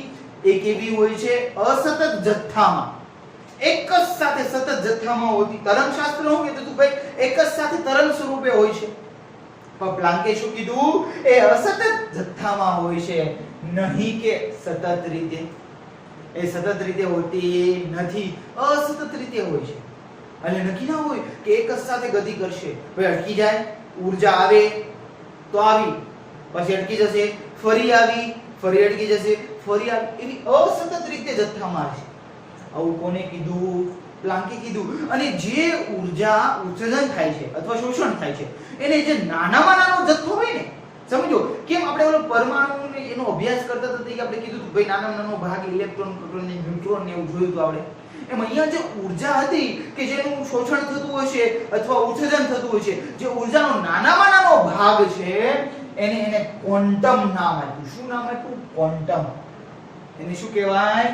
એ કેવી હોય છે? અસતત જથ્થામાં, એક જ સાથે સતત જથ્થામાં હોતી. તરંગ શાસ્ત્ર શું કહેતું હતું? ભાઈ એક જ સાથે તરંગ સ્વરૂપે હોય છે. પણ પ્લાન્કે શું કીધું? એ અસતત જથ્થામાં હોય છે, નહીં કે સતત રીતે. એ સતત રીતે હોતી નથી, અસતત રીતે હોય છે. અને નક્કી ના હોય કે એક જ સાથે ગતિ કરશે. ભાઈ અટકી જાય, ઊર્જા આવે તો આવી, પછી અટકી જશે, ફરી આવી, ફરી અટકી જશે, ફરી આવી, એવી અસતત રીતે જથ્થામાં છે. આવું કોને કીધું? પ્લાન્કે કીધું. અને જે ઊર્જા ઉત્સર્જન થાય છે અથવા શોષણ થાય છે, એને જે નાનામાં નાનો જથ્થો હોય ને, સમજો કેમ આપણે ઓલો પરમાણુ એનો અભ્યાસ કરતા હતા કે આપણે કીધું ભાઈ નાનામાં નાનો ભાગ ઇલેક્ટ્રોન, પ્રોટોન ને ન્યુટ્રોન ને એવું જોયું હતું આપણે. એમ અહીંયા જે ઊર્જા હતી કે જેનું શોષણ થતું હશે અથવા ઉત્સર્જન થતું હશે, જે ઊર્જાનો નાનામાં નાનો ભાગ છે એને ક્વોન્ટમ નામ આપ્યું. શું નામ આપ્યું? ક્વોન્ટમ. એને શું કહેવાય?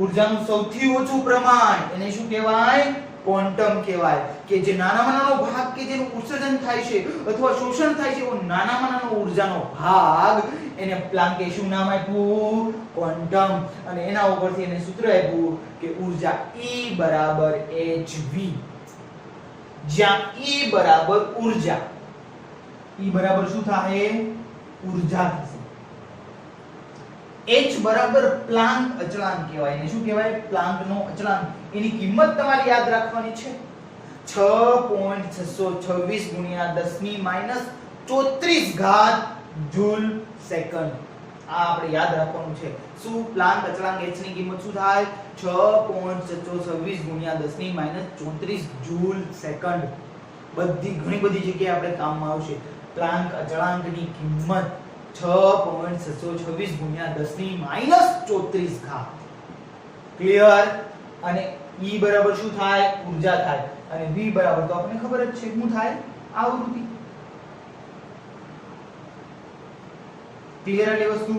ઊર્જાનું સૌથી ઓછું પ્રમાણ, એને શું કહેવાય? ક્વોન્ટમ કહેવાય. કે જે નાનામાં નાનો ભાગ કે જેનું ઉત્સર્જન થાય છે અથવા શોષણ થાય છે, એવો નાનામાં નાનો ઊર્જાનો ભાગ, એને પ્લાન્કે શું નામ આપ્યું? ક્વોન્ટમ. અને એના ઉપરથી એને સૂત્ર આપ્યું કે ઊર્જા E બરાબર hv, જ્યાં E બરાબર ઊર્જા. E બરાબર શું થાય? ઊર્જા થશે. h બરાબર પ્લાન્ક અચળાંક કહેવાય. એને શું કહેવાય? પ્લાન્કનો અચળાંક. એની કિંમત તમારે યાદ રાખવાની છે. 6.626 ગુણ્યા 10 ની -34 ઘાત જૂલ સેકન્ડ. આ આપણે યાદ રાખવાનું છે. શું? પ્લાન્ક અચળાંક h ની કિંમત શું થાય? 6.626 ગુણ્યા 10 ની -34 જૂલ સેકન્ડ. ઘણી બધી જગ્યાએ આપણે કામમાં આવશે. પ્લાન્ક અચળાંકની કિંમત 6.626 ગુણ્યા 10 ની -34 ઘાત. ક્લિયર? અને E બરાબર શું થાય? ઊર્જા થાય. અને V બરાબર તો આપણને ખબર જ છે શું થાય? આવૃત્તિ. ક્લિયર આટલી વસ્તુ?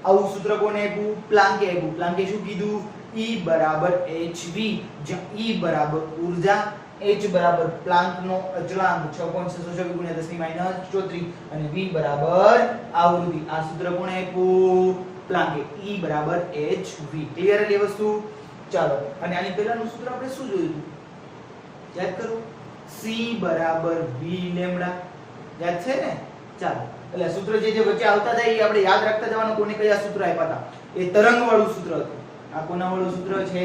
આવું સૂત્ર કોને આપ્યું? પ્લાન્કે આપ્યું. પ્લાન્કે શું કીધું? E બરાબર hv, જ્યાં E બરાબર ઊર્જા, h બરાબર પ્લાન્કનો અચળાંક 6.626 ગુણ્યા 10 ની -34 અને v બરાબર આવૃત્તિ. આ સૂત્ર કોણે આપ્યું? પ્લાન્કે. E બરાબર hv. ક્લિયર આટલી વસ્તુ? ચાલો. અને આની પહેલાનું સૂત્ર આપણે શું જોયું હતું? યાદ કરો. C બરાબર v લેમ્ડા. યાદ છે ને? ચાલો. એટલે સૂત્ર જે વચ્ચે આવતા જાય એ આપણે યાદ રાખતા જવાનું. કોને કયા સૂત્ર આપ્યા હતા? એ તરંગ વાળું સૂત્ર હતું. આ કોના વાળું સૂત્ર છે?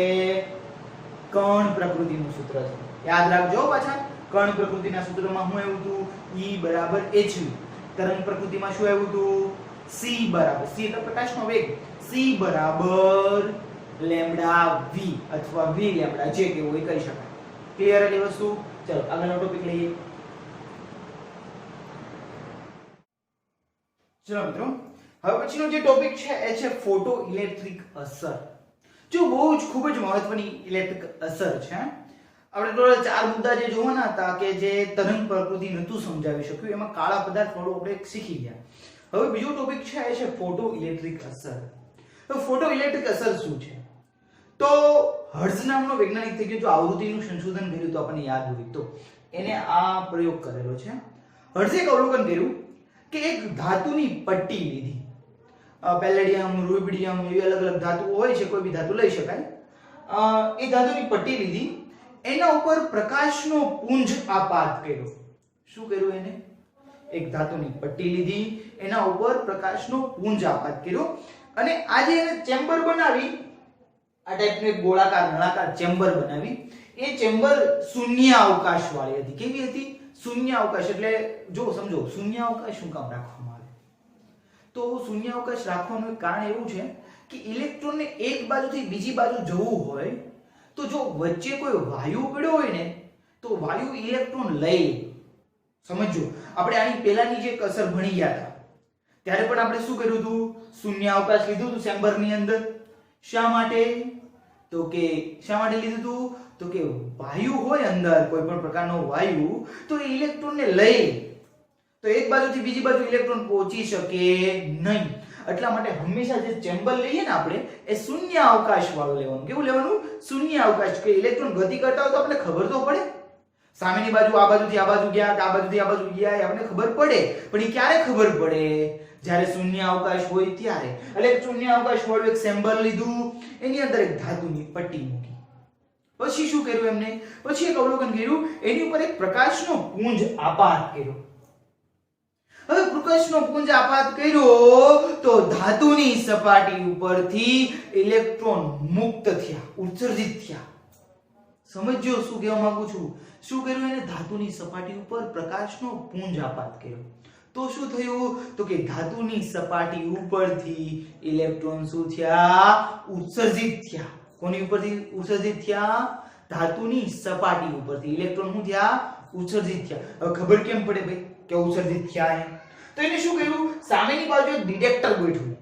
કણ પ્રકૃતિનું સૂત્ર છે. યાદ રાખજો પાછા. કણ પ્રકૃતિના સૂત્રમાં શું આવ્યું હતું? E બરાબર hv. તરંગ પ્રકૃતિમાં શું આવ્યું હતું? C બરાબર, C એટલે પ્રકાશનો વેગ, C બરાબર લેમ્ડા v અથવા v લેમ્ડા, જે કે હોય કહી શકાય. ક્લિયર આટલી વસ્તુ? ચલો આગળનો ટોપિક લઈએ. ચલો મિત્રો, હવે પછીનો જે ટોપિક છે એ છે ફોટો ઇલેક્ટ્રિક અસર. જો બહુ જ ખૂબ જ મહત્વની ઇલેક્ટ્રિક અસર છે. આપણે ટોટલ 4 મુદ્દા જે જોવાના હતા કે જે તરંગ પ્રકૃતિ નતું સમજાવી શક્યું, એમાં કાળા પદાર્થ વાળું આપણે શીખી ગયા. હવે બીજો ટોપિક છે એ છે ફોટો ઇલેક્ટ્રિક અસર. તો ફોટો ઇલેક્ટ્રિક અસર શું છે? તો હર્ટ્ઝ નામનો વૈજ્ઞાનિક થઈ ગયો, જો આવૃત્તિનું સંશોધન કર્યું તો આપણને યાદ હોય તો એને આ પ્રયોગ કરેલો છે. હર્ટ્ઝે એક અવલોકન કર્યું કે એક ધાતુની પટ્ટી લીધી. પેલેડિયમ, રૂબિડિયમ એવી અલગ અલગ ધાતુઓ હોય છે, કોઈ બી ધાતુ લઈ શકાય. એ ધાતુની પટ્ટી લીધી, એના ઉપર પ્રકાશનો પુંજ આપાત કર્યો. શું કર્યું? એને એક ધાતુની પટ્ટી લીધી, એના ઉપર પ્રકાશનો પુંજ આપાત કર્યો અને આજે એને ચેમ્બર બનાવી, આ ટાઈપનું એક ગોળાકાર નળાકાર ચેમ્બર બનાવી. એ ચેમ્બર શૂન્ય અવકાશ વાળી હતી. કેવી હતી? શૂન્ય અવકાશ. એટલે જો સમજો, શૂન્ય અવકાશ શું કામ રાખવામાં આવે? તો શૂન્ય અવકાશ રાખવાનું કારણ એવું છે કે ઇલેક્ટ્રોનને એક બાજુથી બીજી બાજુ જવું હોય તો જો વચ્ચે કોઈ વાયુ પડ્યો હોય ને તો વાયુ ઇલેક્ટ્રોન લઈ. સમજો, આપણે આની પહેલાની જે અસર ભણી ગયા હતા ત્યારે પણ આપણે શું કર્યું હતું? શૂન્ય અવકાશ લીધું હતું ચેમ્બરની અંદર. શા માટે? તો કે શા માટે લીધું હતું? તો કે વાયુ હોય અંદર, કોઈ પણ પ્રકારનો વાયુ, તો એ ઇલેક્ટ્રોનને લઈ, તો એક બાજુથી બીજી બાજુ ઇલેક્ટ્રોન પહોંચી શકે નહીં. એટલા માટે હંમેશા જે ચેમ્બર લઈએ ને આપણે એ શૂન્ય અવકાશ વાળું લેવાનું. કેવું લેવાનું? શૂન્ય અવકાશ. કે ઇલેક્ટ્રોન ગતિ કરતા હોય તો આપણે ખબર તો પડે. સામેની બાજુ આ બાજુથી આ બાજુ ગયા, આ બાજુથી આ બાજુ ગયા, એ આપણને ખબર પડે. પણ એ ક્યારે ખબર પડે? જ્યારે શૂન્ય અવકાશ હોય ત્યારે. એટલે શૂન્ય અવકાશ વાળું એક ચેમ્બર લીધું, એની અંદર એક ધાતુની પટ્ટી મૂકી. પછી શું કર્યું એમને? પછી એક અવલોકન કર્યું, એની ઉપર એક પ્રકાશનો પુંજ આપાત કર્યો. હવે પ્રકાશનો પુંજ આપાત કર્યો તો ધાતુની સપાટી ઉપરથી ઇલેક્ટ્રોન મુક્ત થયા, ઉત્સર્જિત થયા. સમજજો શું કહેવા માંગુ છું? શું કર્યું એને? ધાતુની સપાટી ઉપર પ્રકાશનો પુંજ આપાત કર્યો. તો શું થયું? તો કે ધાતુની સપાટી ઉપરથી ઇલેક્ટ્રોન શું થયા? ઉત્સર્જિત થયા. કોની ઉપરથી ઉત્સર્જિત થયા? ધાતુની સપાટી ઉપરથી ઇલેક્ટ્રોન શું થયા? ઉત્સર્જિત થયા. હવે ખબર કેમ પડે ભાઈ કે ઉત્સર્જિત થયા? તો એને શું કર્યું? સામેની બાજુ એક ડિટેક્ટર ગોઠવ્યું.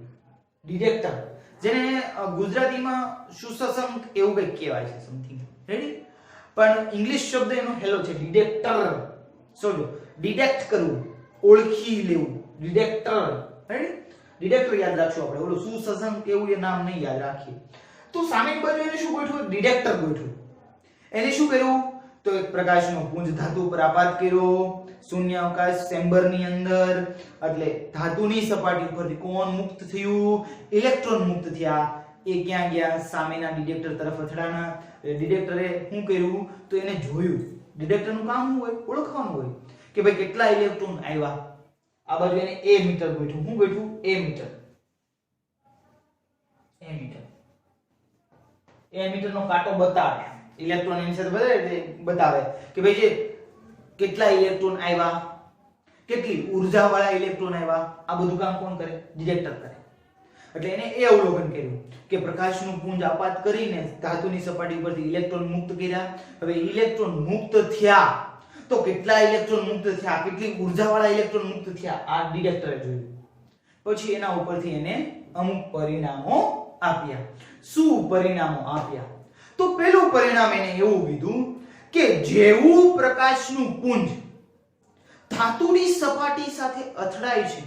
ડિટેક્ટર જેને ગુજરાતીમાં સુસંક એવું કંઈક કહેવાય છે સમથિંગ, રેડી? પણ ઇંગ્લિશ શબ્દ એનો હેલો છે, ડિટેક્ટર. સમજો, ડિટેક્ટ કરવું, ઓળખી લેવું, ડિટેક્ટર, રેડી? ડિટેક્ટર યાદ રાખશું આપણે, ઓલું સુસંક એવું એ નામ નહીં યાદ રાખીએ. તો સામેની બાજુ એને શું ગોઠવ્યું? ડિટેક્ટર ગોઠવ્યું. એને શું કર્યું? તો એક પ્રકાશનો પુંજ ધાતુ પર આપાત કર્યો શૂન્યાવકાશ ચેમ્બરની અંદર, એટલે ધાતુની સપાટી ઉપરથી કોણ મુક્ત થયું? ઇલેક્ટ્રોન મુક્ત થયા. એ ક્યાં ગયા? સામેના ડિટેક્ટર તરફ અથડાણા. ડિટેક્ટરે શું કર્યું? તો એને જોયું. ડિટેક્ટરનું કામ શું હોય? ઓળખવાનું હોય કે ભાઈ કેટલા ઇલેક્ટ્રોન આવ્યા. આ બાજુ એને એ મીટર ગોઠવ્યું. શું ગોઠવ્યું? એ મીટર. એ મીટર, એ મીટરનો કાંટો બતાવે, ઇલેક્ટ્રોન એની સાથે બતાવે કે ભાઈ જે કેટલા ઇલેક્ટ્રોન આવ્યા, કેટલી ઉર્જા વાળા ઇલેક્ટ્રોન આવ્યા. આ બધું કામ કોણ કરે? ડિટેક્ટર કરે. એટલે એને એ અવલોકન કર્યું કે પ્રકાશનું પુંજ આપાત કરીને ધાતુની સપાટી ઉપરથી ઇલેક્ટ્રોન મુક્ત કર્યા. હવે ઇલેક્ટ્રોન મુક્ત થયા તો કેટલા ઇલેક્ટ્રોન મુક્ત થયા, કેટલી ઉર્જા વાળા ઇલેક્ટ્રોન મુક્ત થયા, આ ડિટેક્ટરે જોયું. પછી એના ઉપરથી એને અમુક પરિણામો આપ્યા. શું પરિણામો આપ્યા? તો પહેલું પરિણામ એને એવું કીધું કે જેવું પ્રકાશનું પુંજ ધાતુની સપાટી સાથે અથડાય છે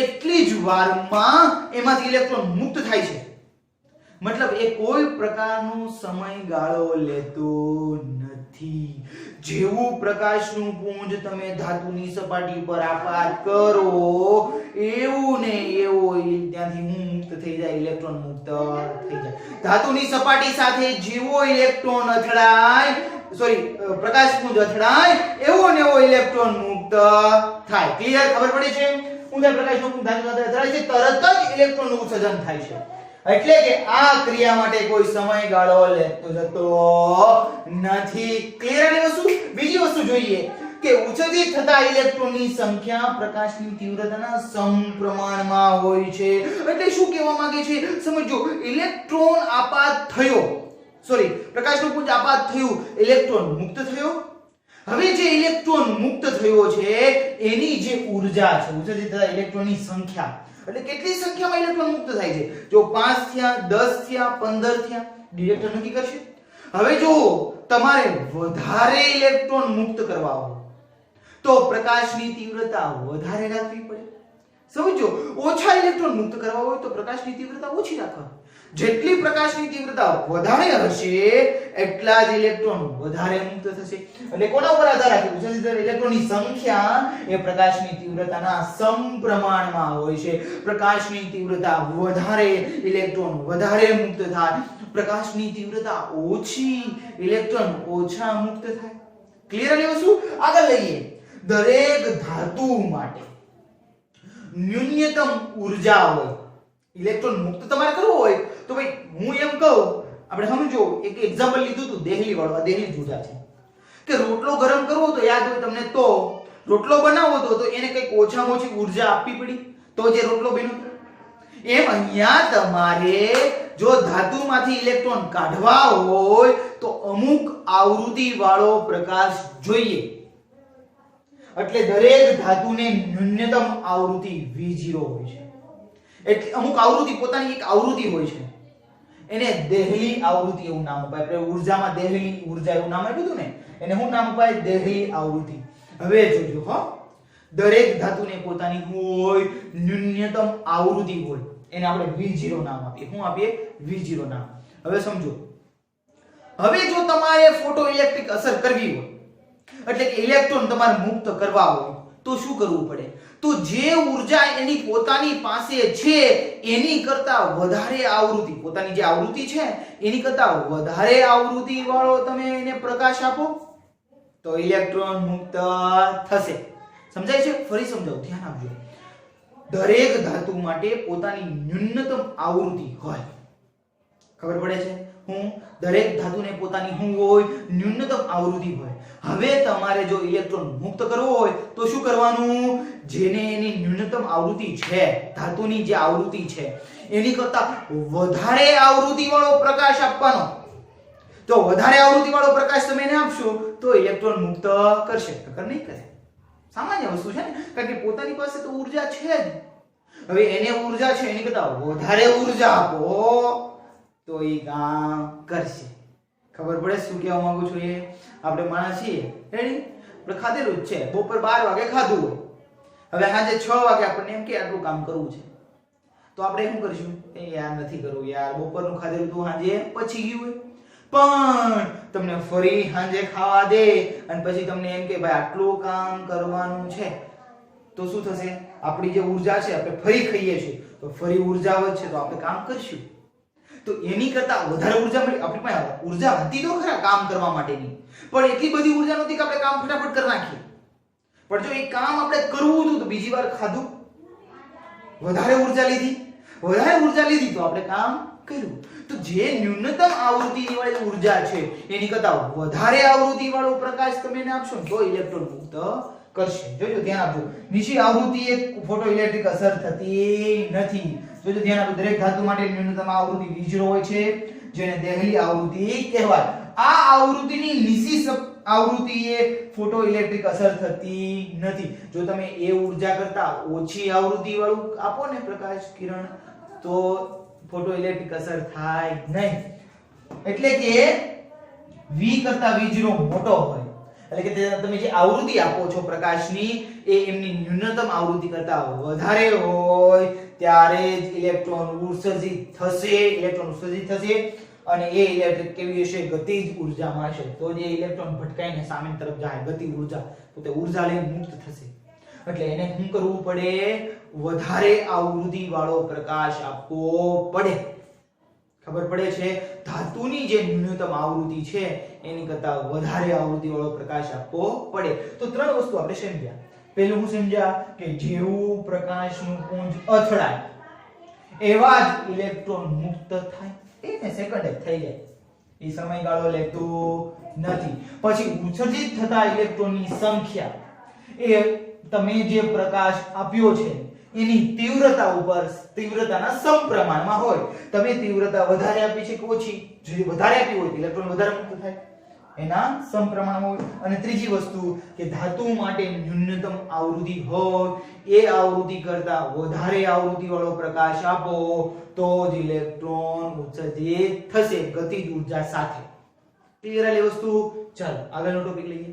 એટલી જ વારમાં એમાંથી ઇલેક્ટ્રોન મુક્ત થાય છે. મતલબ એ કોઈ પ્રકારનો સમયગાળો લેતો નથી. જેવું પ્રકાશનું પુંજ તમે ધાતુની સપાટી પર આપાત કરો એવું ને એવું ત્યાંથી હું મુક્ત થઈ જાય, ઇલેક્ટ્રોન મુક્ત થઈ જાય. ધાતુની સપાટી સાથે જેવો ઇલેક્ટ્રોન અથડાય, પ્રકાશ પુંજ અથડાય એવો ને એવો ઇલેક્ટ્રોન મુક્ત થાય. ક્લિયર? ખબર પડી છે? ઊંડા પ્રકાશનું પુંજ ધાતુ સાથે અથડાય છે, તરત જ ઇલેક્ટ્રોનનું ઉત્સર્જન થાય છે. એટલે કે આ ક્રિયા માટે કોઈ સમયગાળો લેતો જતો નથી. ક્લિયર? આની વસ્તુ. બીજી વસ્તુ જોઈએ કે ઉત્સર્જિત થતા ઇલેક્ટ્રોનની સંખ્યા પ્રકાશની તીવ્રતાના સમપ્રમાણમાં હોય છે. એટલે શું કહેવા માંગે છે? સમજો, ઇલેક્ટ્રોન આપાત થયો, પ્રકાશનું પુંજ આપાત થયું, ઇલેક્ટ્રોન મુક્ત થયો. હવે જે ઇલેક્ટ્રોન મુક્ત થયો છે એની જે ઊર્જા છે, ઉત્સર્જિત થતા ઇલેક્ટ્રોનની સંખ્યા, એટલે કેટલી સંખ્યામાં ઇલેક્ટ્રોન મુક્ત થાય છે? જો 5 થયા, 10 થયા, 15 થયા, ડિટેક્ટર નક્કી કરશે. હવે જો તમારે વધારે ઇલેક્ટ્રોન મુક્ત કરવા હોય તો પ્રકાશની તીવ્રતા વધારે રાખવી પડે. સમજો, ઓછા ઇલેક્ટ્રોન મુક્ત કરવા હોય તો પ્રકાશની તીવ્રતા ઓછી રાખવા. જેટલી પ્રકાશની તીવ્રતા વધારે હશે એટલા જ ઇલેક્ટ્રોન વધારે મુક્ત થશે. એટલે કોના ઉપર આધાર રાખે? ઉત્સર્જિત ઇલેક્ટ્રોનની સંખ્યા એ પ્રકાશની તીવ્રતાના સમપ્રમાણમાં હોય છે. પ્રકાશની તીવ્રતા વધારે, ઇલેક્ટ્રોન વધારે મુક્ત થાય. પ્રકાશની તીવ્રતા ઓછી, ઇલેક્ટ્રોન ઓછા મુક્ત થાય. ક્લિયર? આની વસ્તુ આગળ લઈએ. દરેક ધાતુ માટે ન્યૂનતમ ઊર્જા હોય. ઇલેક્ટ્રોન મુક્ત તમારે કરવો હોય તો ભાઈ હું એમ કહું, આપણે સમજો એક એક્ઝામ્પલ લીધું હતું દેહલી વાળું. દેહલી ઊર્જા છે કે રોટલો ગરમ કરવો તો યાદ હોય તમને, તો રોટલો બનાવવો તો એને કંઈક ઓછામાં ઓછી ઊર્જા આપવી પડી તો જે રોટલો બન્યો. એમ અહીંયા તમારે જો ધાતુમાંથી ઇલેક્ટ્રોન કાઢવા હોય તો અમુક આવૃત્તિ વાળો પ્રકાશ જોઈએ. એટલે દરેક ધાતુને ન્યૂનતમ આવૃત્તિ V0 હોય છે. એટલે અમુક આવૃત્તિ, પોતાની એક આવૃત્તિ હોય છે, એને દેહલી આવૃત્તિ એવું નામ અપાય. આપણે ઉર્જામાં દેહલી ઉર્જા એવું નામ આપ્યું હતું ને, એને શું નામ અપાય? દેહલી આવૃત્તિ. હવે જોજો હો, દરેક ધાતુને પોતાની હોય ન્યૂનતમ આવૃત્તિ હોય, એને આપણે V0 નામ આપીએ. શું આપીએ? V0 નામ. હવે સમજો, હવે જો તમારે ફોટો ઇલેક્ટ્રિક અસર કરવી હોય, એટલે કે ઇલેક્ટ્રોન તમારે મુક્ત કરવા હોય તો શું કરવું પડે? તો જે ઊર્જા એની પોતાની પાસે છે એની કરતા વધારે આવૃત્તિ, પોતાની જે આવૃત્તિ છે એની કરતા વધારે આવૃત્તિ વાળો તમે એને પ્રકાશ આપો તો ઇલેક્ટ્રોન મુક્ત થશે. સમજાય છે? ફરી સમજાવું, ધ્યાન આપજો. દરેક ધાતુ માટે પોતાની ન્યૂનતમ આવૃત્તિ હોય. ખબર પડે છે? દરેક ધાતુને પોતાની શું હોય? ન્યૂનતમ આવૃત્તિ હોય. હવે તમારે જો ઇલેક્ટ્રોન મુક્ત કરવો હોય તો શું કરવાનું? જેને એની ન્યૂનતમ આવૃત્તિ છે, ધાતુની જે આવૃત્તિ છે એની કરતા વધારે આવૃત્તિ વાળો પ્રકાશ આપવાનો. તો વધારે આવૃત્તિ વાળો પ્રકાશ તમે એને આપશો તો ઇલેક્ટ્રોન મુક્ત કરશે, નકર નહીં કરે. સામાન્ય વસ્તુ છે ને, કારણ કે પોતાની પાસે તો ઊર્જા છે જ. હવે એને ઊર્જા છે એની કરતા વધારે ઊર્જા આપો તો એ કામ કરશે. ખબર પડે શું કહેવા માંગુ છું? એ આપણે માણસ છીએ, રેડી? આપણે ખાધેલું જ છે, બપોર 12 વાગે ખાધું હોય, હવે સાંજે 6 વાગે આપણને એમ કે આટલું કામ કરવું છે, તો આપણે શું કરીશું? એ યાર નથી કરવું યાર, બપોરનું ખાધેલું તો સાંજે પચી ગયું હોય. પણ તમને ફરી સાંજે ખાવા દે અને પછી તમને એમ કે ભાઈ આટલું કામ કરવાનું છે, તો શું થશે? આપણી જે ઊર્જા છે આપણે ફરી ખાઈએ છીએ તો ફરી ઊર્જા વધશે, તો આપણે કામ કરશું. તો એની કરતા વધારે ઊર્જા મળી. આપણી પાસે ઊર્જા હતી તો ખરા કામ કરવા માટેની, પણ એટલી બધી ઊર્જા નહોતી કે આપણે કામ ફટાફટ કરી નાખીએ. પણ જો એ કામ આપણે કરવું હતું તો બીજી વાર ખાધું, વધારે ઊર્જા લીધી તો આપણે કામ કર્યું. તો જે ન્યૂનતમ આવૃત્તિની વાળી ઊર્જા છે એની કરતા વધારે આવૃત્તિ વાળો પ્રકાશ તમે એને આપશો તો ઇલેક્ટ્રોન મુક્ત કરશે. જોજો, ધ્યાન આપજો. નીચી આવૃત્તિ એક ફોટોઇલેક્ટ્રિક અસર થતી નથી. જોજો, ધ્યાન આપજો. દરેક ધાતુ માટે ન્યૂનતમ આવૃત્તિ V0 હોય છે, જેને દહેલી આવૃત્તિ કહેવાય. આ આવૃત્તિની નીચી આવૃત્તિએ ફોટોઇલેક્ટ્રિક અસર થતી નથી. જો તમે એ ઊર્જા કરતા ઓછી આવૃત્તિ વાળું આપો ને પ્રકાશ કિરણ, તો ફોટોઇલેક્ટ્રિક અસર થાય નહીં. એટલે કે V કરતા V0 મોટો હોય, એટલે કે તમે જે આવૃત્તિ આપો છો પ્રકાશની એ એમની ન્યૂનતમ આવૃત્તિ કરતા વધારે હોય ત્યારે જ ઇલેક્ટ્રોન ઉત્સર્જિત થશે અને એ ઇલેક્ટ્રિક કેવી હશે? ગતિજ ઊર્જામાં હશે. તો જે ઇલેક્ટ્રોન ભટકાઈને સામેની તરફ જાય, ગતિ ઊર્જા, તો તે ઊર્જા લઈને મુક્ત થશે. એટલે એને શું કરવું પડે? વધારે આવૃત્તિ વાળો પ્રકાશ આપવો પડે. ખબર પડે છે? ધાતુની જે ન્યૂનતમ આવૃત્તિ છે એની કરતા વધારે આવૃત્તિ વાળો પ્રકાશ આપવો પડે. તો ત્રણ વસ્તુ આપણે સમજ્યા. પહેલું હું સમજ્યા કે જેવું પ્રકાશનું પુંજ અથડાય એવા જ ઇલેક્ટ્રોન મુક્ત થાય. એને સેકન્ડે થઈ જાય, એ સમયગાળો લેતો નથી. પછી ઉત્સર્જિત થતા ઇલેક્ટ્રોનની સંખ્યા એ તમે જે પ્રકાશ આપ્યો છે એની તીવ્રતા ઉપર તીવ્રતાના સમપ્રમાણમાં હોય. તમે તીવ્રતા વધારે આપી છે કે ઓછી? જો વધારે આપી હોય તો ઇલેક્ટ્રોન વધારે મુક્ત થાય, એના સમપ્રમાણમાં હોય. અને ત્રીજી વસ્તુ કે ધાતુ માટે ન્યૂનતમ આવૃત્તિ હોય એ આવૃત્તિ કરતા વધારે આવૃત્તિ વાળો પ્રકાશ આપો તો જ ઇલેક્ટ્રોન ઉત્સર્જિત થશે ગતિજ ઊર્જા સાથે. ક્લિયર આ વસ્તુ? ચાલો આગળનો ટોપિક લઈએ.